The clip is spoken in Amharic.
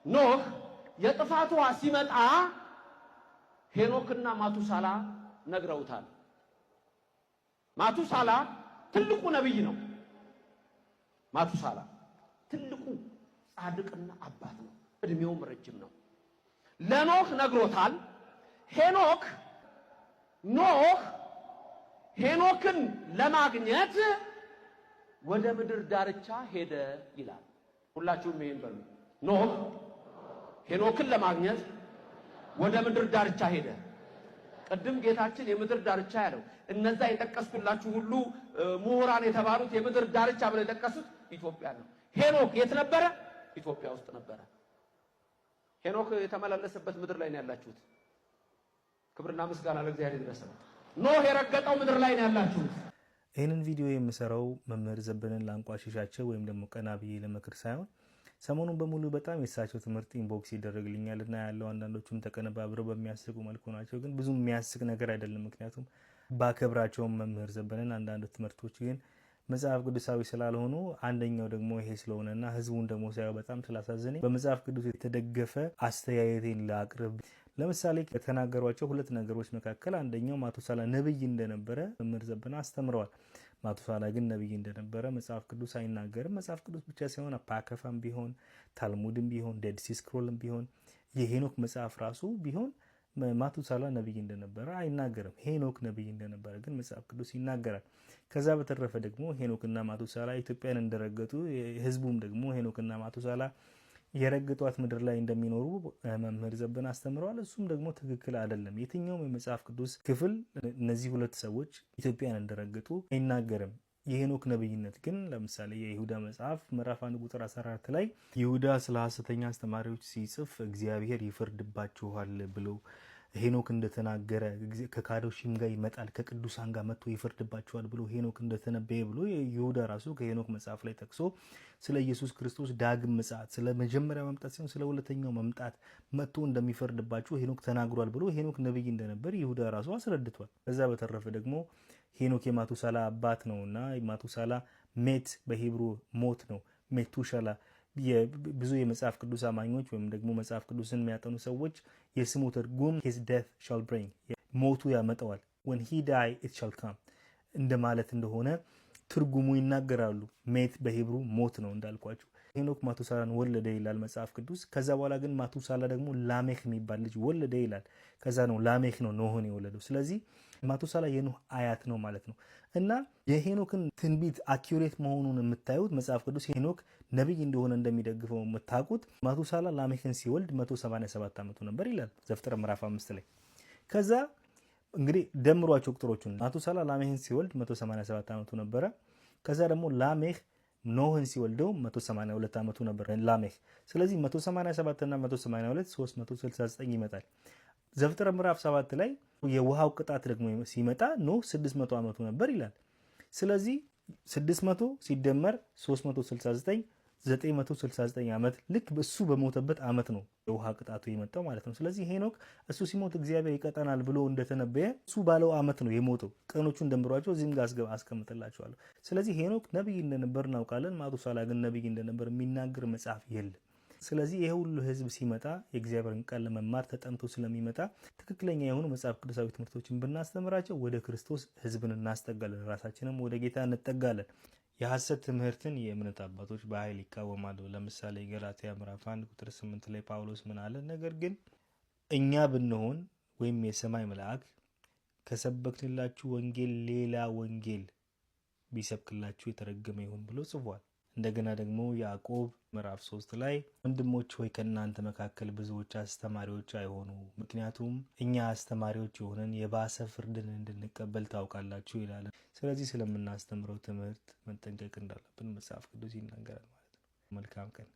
ኖህ የጥፋቱ ሲመጣ ሄኖክና ማቱሳላ ነግረውታል። ማቱሳላ ትልቁ ነብይ ነው። ማቱሳላ ትልቁ ጻድቅና አባት ነው። እድሜውም ረጅም ነው። ለኖህ ነግሮታል። ኖህ ሄኖክን ለማግኘት ወደ ምድር ዳርቻ ሄደ ይላል። ሁላችሁም ይሄን በሉ። ኖህ ሄኖክን ለማግኘት ወደ ምድር ዳርቻ ሄደ። ቅድም ጌታችን የምድር ዳርቻ ያለው እነዛ የጠቀስኩላችሁ ሁሉ ምሁራን የተባሉት የምድር ዳርቻ ብለው የጠቀሱት ኢትዮጵያ ነው። ሄኖክ የት ነበረ? ኢትዮጵያ ውስጥ ነበረ። ሄኖክ የተመላለሰበት ምድር ላይ ነው ያላችሁት። ክብርና ምስጋና ለእግዚአብሔር ይድረስ። ኖህ የረገጠው ምድር ላይ ነው ያላችሁት። ይህንን ቪዲዮ የምሰራው መምህር ዘበነን ላንቋሽሻቸው ወይም ደግሞ ቀና ብዬ ለመክር ሳይሆን ሰሞኑን በሙሉ በጣም የሳቸው ትምህርት ኢንቦክስ ይደረግልኛልና ያለው አንዳንዶቹም ተቀነባብረው በሚያስቁ መልኩ ናቸው። ግን ብዙ የሚያስቅ ነገር አይደለም። ምክንያቱም ባከብራቸውም መምህር ዘበነን አንዳንድ ትምህርቶች ግን መጽሐፍ ቅዱሳዊ ስላልሆኑ አንደኛው ደግሞ ይሄ ስለሆነና ህዝቡን ደግሞ ሳይው በጣም ስላሳዘነኝ በመጽሐፍ ቅዱስ የተደገፈ አስተያየቴን ላቅርብ። ለምሳሌ ከተናገሯቸው ሁለት ነገሮች መካከል አንደኛው ማቱሳላ ነብይ እንደነበረ መምህር ዘበነ አስተምረዋል። ማቱሳላ ግን ነብይ እንደነበረ መጽሐፍ ቅዱስ አይናገርም። መጽሐፍ ቅዱስ ብቻ ሳይሆን አፓከፋም ቢሆን ታልሙድም ቢሆን ዴድ ሲ ስክሮልም ቢሆን የሄኖክ መጽሐፍ ራሱ ቢሆን ማቱሳላ ነብይ እንደነበረ አይናገርም። ሄኖክ ነብይ እንደነበረ ግን መጽሐፍ ቅዱስ ይናገራል። ከዛ በተረፈ ደግሞ ሄኖክና ማቱሳላ ኢትዮጵያን እንደረገጡ ህዝቡም ደግሞ ሄኖክና ማቱሳላ የረገጧት ምድር ላይ እንደሚኖሩ መምህር ዘበነ አስተምረዋል። እሱም ደግሞ ትክክል አይደለም። የትኛውም የመጽሐፍ ቅዱስ ክፍል እነዚህ ሁለት ሰዎች ኢትዮጵያን እንደረገጡ አይናገርም። የሄኖክ ነብይነት ግን ለምሳሌ የይሁዳ መጽሐፍ ምዕራፍ 1 ቁጥር 14 ላይ ይሁዳ ስለ ሐሰተኛ አስተማሪዎች ሲጽፍ እግዚአብሔር ይፈርድባቸዋል ብሎ ሄኖክ እንደተናገረ ከካዶሽም ጋር ይመጣል ከቅዱሳን ጋር መጥቶ ይፈርድባቸዋል ብሎ ሄኖክ እንደተነበየ ብሎ ይሁዳ ራሱ ከሄኖክ መጽሐፍ ላይ ጠቅሶ ስለ ኢየሱስ ክርስቶስ ዳግም ምጽአት ስለ መጀመሪያ መምጣት ሳይሆን ስለ ሁለተኛው መምጣት መጥቶ እንደሚፈርድባቸው ሄኖክ ተናግሯል ብሎ ሄኖክ ነብይ እንደነበር ይሁዳ ራሱ አስረድቷል። ከዛ በተረፈ ደግሞ ሄኖክ የማቱሳላ አባት ነውና ማቱሳላ ሜት በሂብሩ ሞት ነው። ሜቱሻላ ብዙ የመጽሐፍ ቅዱስ አማኞች ወይም ደግሞ መጽሐፍ ቅዱስን የሚያጠኑ ሰዎች የስሙ ትርጉም his death shall bring ሞቱ ያመጣዋል when he die it shall come እንደማለት እንደሆነ ትርጉሙ ይናገራሉ። ሜት በሂብሩ ሞት ነው እንዳልኳችሁ። ሄኖክ ማቱሳላን ወለደ ይላል መጽሐፍ ቅዱስ። ከዛ በኋላ ግን ማቱሳላ ደግሞ ላሜክ የሚባል ልጅ ወለደ ይላል። ከዛ ነው ላሜክ ነው ኖህን የወለደው። ስለዚህ ማቱሳላ የኖህ አያት ነው ማለት ነው። እና የሄኖክን ትንቢት አኪዩሬት መሆኑን የምታዩት መጽሐፍ ቅዱስ ሄኖክ ነብይ እንደሆነ እንደሚደግፈው የምታውቁት ማቱሳላ ላሜክን ሲወልድ 187 ዓመቱ ነበር ይላል ዘፍጥረት ምዕራፍ 5 ላይ። ከዛ እንግዲህ ደምሯቸው ቁጥሮቹን ማቱሳላ ላሜክን ሲወልድ 187 ዓመቱ ነበረ። ከዛ ደግሞ ላሜክ ኖህን ሲወልደው 182 ዓመቱ ነበር ላሜክ። ስለዚህ 187 እና 182 369 ይመጣል። ዘፍጥረት ምዕራፍ 7 ላይ የውሃው ቅጣት ደግሞ ሲመጣ ኖህ 600 ዓመቱ ነበር ይላል። ስለዚህ 600 ሲደመር 369 969 ዓመት ልክ በሱ በሞተበት ዓመት ነው የውሃ ቅጣቱ የመጣው ማለት ነው። ስለዚህ ሄኖክ እሱ ሲሞት እግዚአብሔር ይቀጣናል ብሎ እንደተነበየ እሱ ባለው ዓመት ነው የሞተው። ቀኖቹን ደምሯቸው እዚህም ጋር አስቀምጥላችኋለሁ። ስለዚህ ሄኖክ ነብይ እንደነበር እናውቃለን። ማቱሳላ ግን ነብይ እንደነበር የሚናገር መጽሐፍ የለም። ስለዚህ ይሄ ሁሉ ህዝብ ሲመጣ የእግዚአብሔርን ቃል ለመማር ተጠምቶ ስለሚመጣ ትክክለኛ የሆኑ መጽሐፍ ቅዱሳዊ ትምህርቶችን ብናስተምራቸው ወደ ክርስቶስ ህዝብን እናስጠጋለን፣ ራሳችንም ወደ ጌታ እንጠጋለን። የሐሰት ትምህርትን የእምነት አባቶች በኃይል ይቃወማሉ። ለምሳሌ ገላትያ ምዕራፍ 1 ቁጥር 8 ላይ ጳውሎስ ምን አለ? ነገር ግን እኛ ብንሆን ወይም የሰማይ መልአክ ከሰበክንላችሁ ወንጌል ሌላ ወንጌል ቢሰብክላችሁ የተረገመ ይሁን ብሎ ጽፏል። እንደገና ደግሞ ያዕቆብ ምዕራፍ 3 ላይ ወንድሞች ሆይ ከእናንተ መካከል ብዙዎች አስተማሪዎች አይሆኑ፣ ምክንያቱም እኛ አስተማሪዎች የሆነን የባሰ ፍርድን እንድንቀበል ታውቃላችሁ ይላል። ስለዚህ ስለምናስተምረው ትምህርት መጠንቀቅ እንዳለብን መጽሐፍ ቅዱስ ይናገራል ማለት ነው። መልካም ቀን።